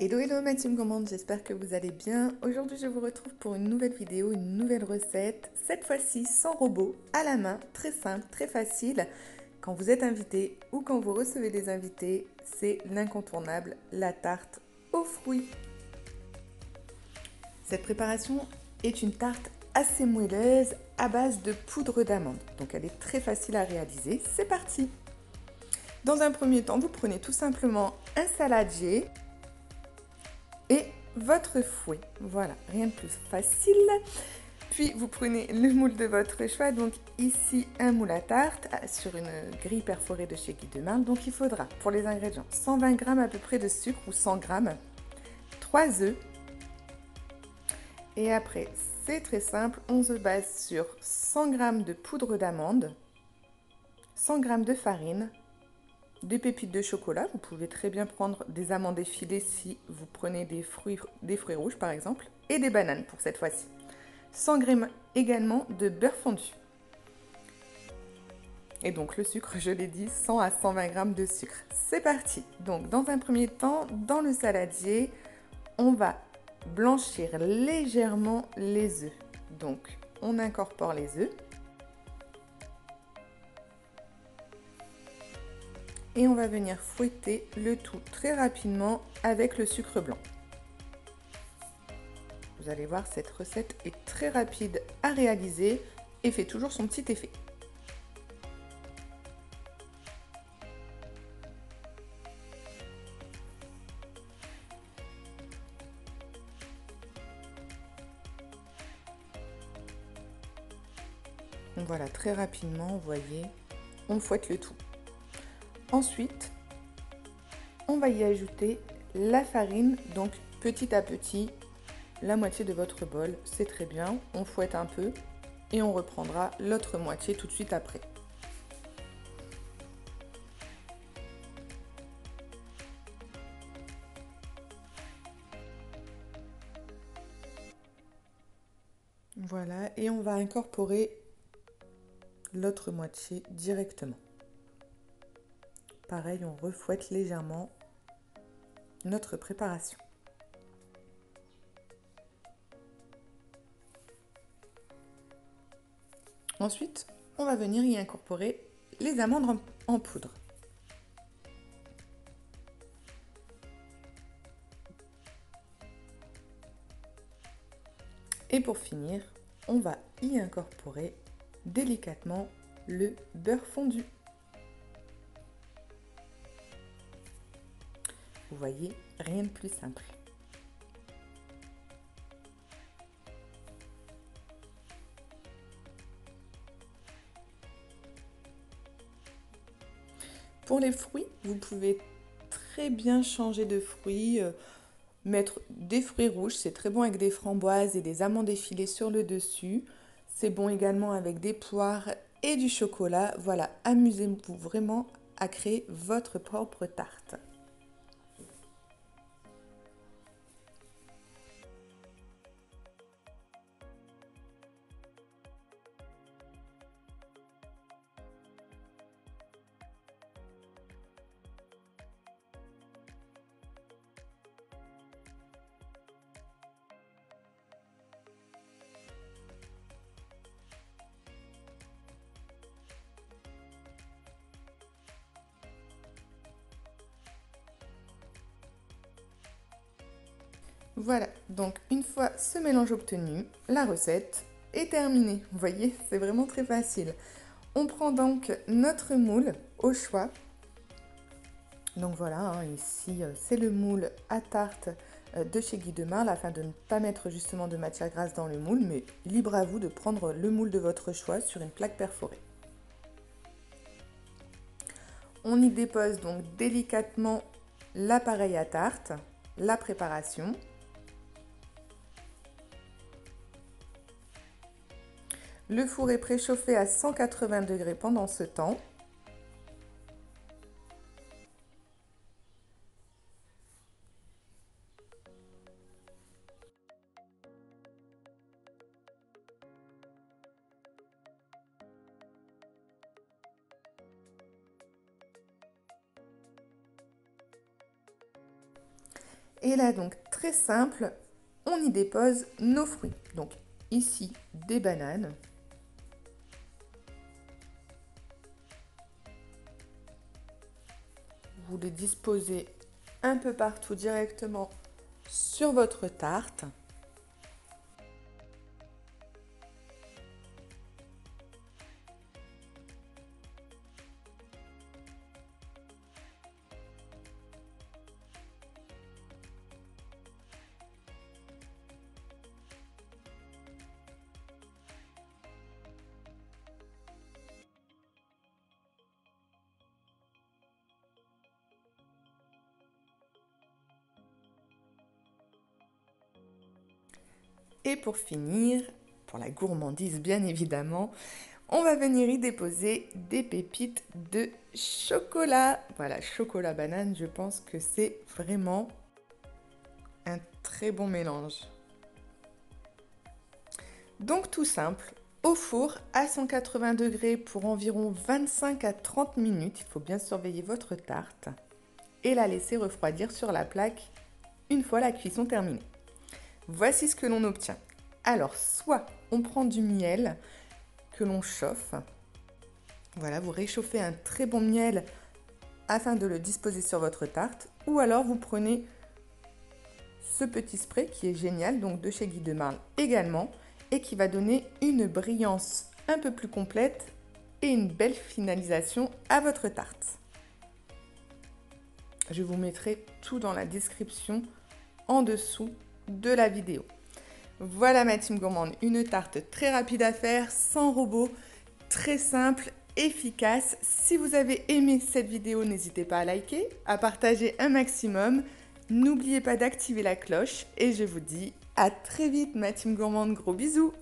Hello hello ma team gourmande, j'espère que vous allez bien. Aujourd'hui je vous retrouve pour une nouvelle vidéo, une nouvelle recette. Cette fois-ci sans robot, à la main, très simple, très facile. Quand vous êtes invité ou quand vous recevez des invités, c'est l'incontournable, la tarte aux fruits. Cette préparation est une tarte assez moelleuse à base de poudre d'amande. Donc elle est très facile à réaliser. C'est parti! Dans un premier temps, vous prenez tout simplement un saladier et votre fouet. Voilà, rien de plus facile. Puis vous prenez le moule de votre choix, donc ici un moule à tarte sur une grille perforée de chez Guy de Marne. Donc il faudra pour les ingrédients 120 g à peu près de sucre ou 100 g, 3 œufs. Et après, c'est très simple, on se base sur 100 g de poudre d'amande, 100 g de farine, des pépites de chocolat. Vous pouvez très bien prendre des amandes effilées si vous prenez des fruits rouges par exemple, et des bananes pour cette fois-ci. 100 g également de beurre fondu. Et donc le sucre, je l'ai dit, 100 à 120 g de sucre. C'est parti. Donc dans un premier temps, dans le saladier, on va blanchir légèrement les œufs. Donc on incorpore les œufs. Et on va venir fouetter le tout très rapidement avec le sucre blanc. Vous allez voir, cette recette est très rapide à réaliser et fait toujours son petit effet. Donc voilà, très rapidement, vous voyez, on fouette le tout. Ensuite, on va y ajouter la farine, donc petit à petit, la moitié de votre bol, c'est très bien. On fouette un peu et on reprendra l'autre moitié tout de suite après. Voilà, et on va incorporer l'autre moitié directement. Pareil, on refouette légèrement notre préparation. Ensuite, on va venir y incorporer les amandes en poudre. Et pour finir, on va y incorporer délicatement le beurre fondu. Vous voyez, rien de plus simple. Pour les fruits, vous pouvez très bien changer de fruits, mettre des fruits rouges, c'est très bon avec des framboises et des amandes effilées sur le dessus. C'est bon également avec des poires et du chocolat. Voilà, amusez-vous vraiment à créer votre propre tarte. Voilà, donc une fois ce mélange obtenu, la recette est terminée. Vous voyez, c'est vraiment très facile. On prend donc notre moule au choix. Donc voilà, hein, ici c'est le moule à tarte de chez Guy de Marle afin de ne pas mettre justement de matière grasse dans le moule, mais libre à vous de prendre le moule de votre choix sur une plaque perforée. On y dépose donc délicatement l'appareil à tarte, la préparation. Le four est préchauffé à 180 degrés pendant ce temps. Et là donc très simple, on y dépose nos fruits. Donc ici des bananes. Vous les disposez un peu partout directement sur votre tarte. Et pour finir, pour la gourmandise bien évidemment, on va venir y déposer des pépites de chocolat. Voilà, chocolat banane, je pense que c'est vraiment un très bon mélange. Donc tout simple, au four à 180 degrés pour environ 25 à 30 minutes. Il faut bien surveiller votre tarte et la laisser refroidir sur la plaque une fois la cuisson terminée. Voici ce que l'on obtient. Alors, soit on prend du miel que l'on chauffe. Voilà, vous réchauffez un très bon miel afin de le disposer sur votre tarte. Ou alors vous prenez ce petit spray qui est génial, donc de chez Guy de Marle également, et qui va donner une brillance un peu plus complète et une belle finalisation à votre tarte. Je vous mettrai tout dans la description en dessous de la vidéo. Voilà ma team gourmande, une tarte très rapide à faire, sans robot, très simple, efficace. Si vous avez aimé cette vidéo, n'hésitez pas à liker, à partager un maximum. N'oubliez pas d'activer la cloche et je vous dis à très vite ma team gourmande, gros bisous.